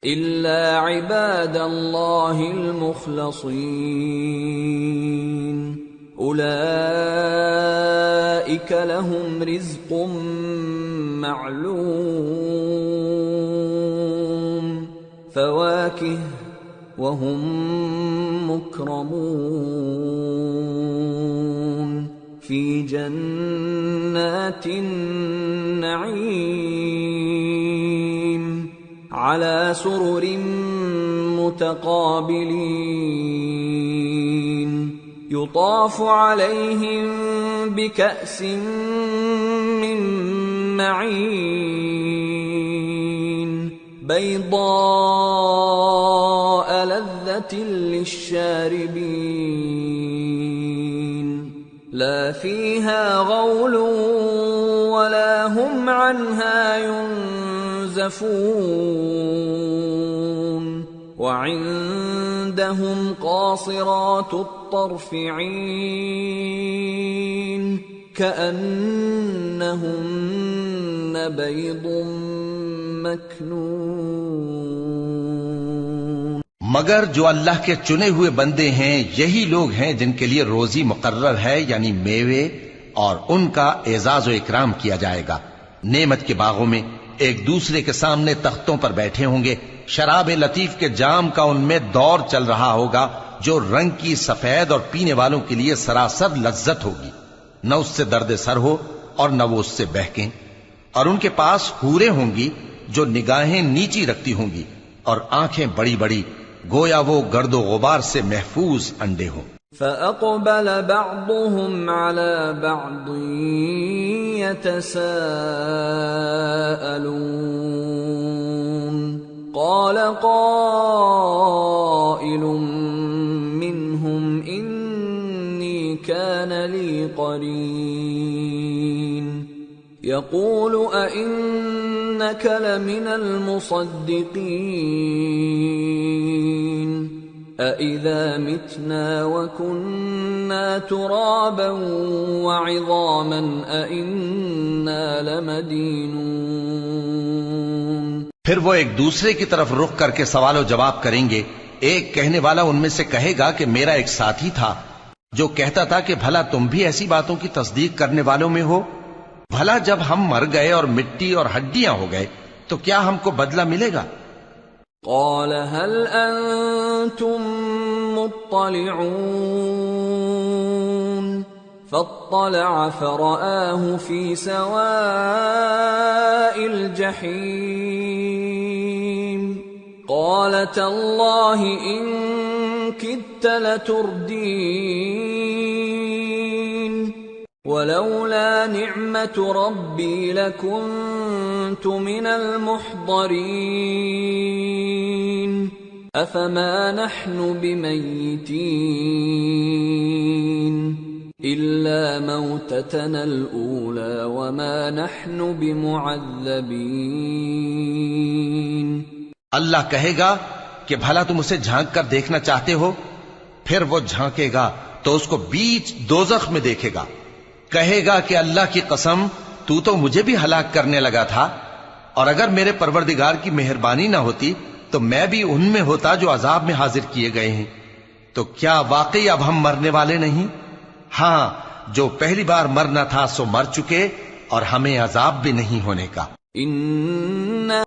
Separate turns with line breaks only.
إلا عباد الله المخلصين أولئك لهم رزق معلوم فواكه وهم مكرمون في جنات النعيم على سرر متقابلين يطاف عليهم بكأس من معين بيضاء لذة للشاربين لا فيها غول ولا هم عنها ينزفون وعندهم قاصرات الطرف عين كأنهن بيض مكنون.
مگر جو اللہ کے چنے ہوئے بندے ہیں یہی لوگ ہیں جن کے لیے روزی مقرر ہے، یعنی میوے، اور ان کا اعزاز و اکرام کیا جائے گا. نعمت کے باغوں میں ایک دوسرے کے سامنے تختوں پر بیٹھے ہوں گے. شراب لطیف کے جام کا ان میں دور چل رہا ہوگا جو رنگ کی سفید اور پینے والوں کے لیے سراسر لذت ہوگی. نہ اس سے درد سر ہو اور نہ وہ اس سے بہکیں. اور ان کے پاس حوریں ہوں گی جو نگاہیں نیچی رکھتی ہوں گی اور آنکھیں بڑی بڑی، گویا وہ گرد و غبار سے محفوظ انڈے ہوں.
فَأَقْبَلَ بَعْضُهُمْ عَلَى بَعْضٍ يَتَسَاءَلُونَ قَالَ قَائِلٌ مِّنْهُمْ إِنِّي كَانَ لِي قَرِينٌ يَقُولُ أَإِنَّكَ لَمِنَ الْمُصَدِّقِينَ أَإِذَا مِتْنَا وَكُنَّا تُرَابًا وَعِظَامًا أَإِنَّا لَمَدِينُونَ.
پھر وہ ایک دوسرے کی طرف رخ کر کے سوال و جواب کریں گے. ایک کہنے والا ان میں سے کہے گا کہ میرا ایک ساتھی تھا جو کہتا تھا کہ بھلا تم بھی ایسی باتوں کی تصدیق کرنے والوں میں ہو؟ بھلا جب ہم مر گئے اور مٹی اور ہڈیاں ہو گئے تو کیا ہم کو بدلہ ملے گا؟
قال هل انتم مطلعون فاطلع فرآه في سواء الجحيم قال تالله إن كدت لتردين ولولا نعمة ربي لكنت من المحضرين أفما نحن بميتين إلا موتتنا الأولى وما نحن بمعذبين.
اللہ کہے گا کہ بھلا تم اسے جھانک کر دیکھنا چاہتے ہو؟ پھر وہ جھانکے گا تو اس کو بیچ دوزخ میں دیکھے گا. کہے گا کہ اللہ کی قسم تو مجھے بھی ہلاک کرنے لگا تھا، اور اگر میرے پروردگار کی مہربانی نہ ہوتی تو میں بھی ان میں ہوتا جو عذاب میں حاضر کیے گئے ہیں. تو کیا واقعی اب ہم مرنے والے نہیں؟ ہاں، جو پہلی بار مرنا تھا سو مر چکے، اور ہمیں عذاب بھی نہیں ہونے کا.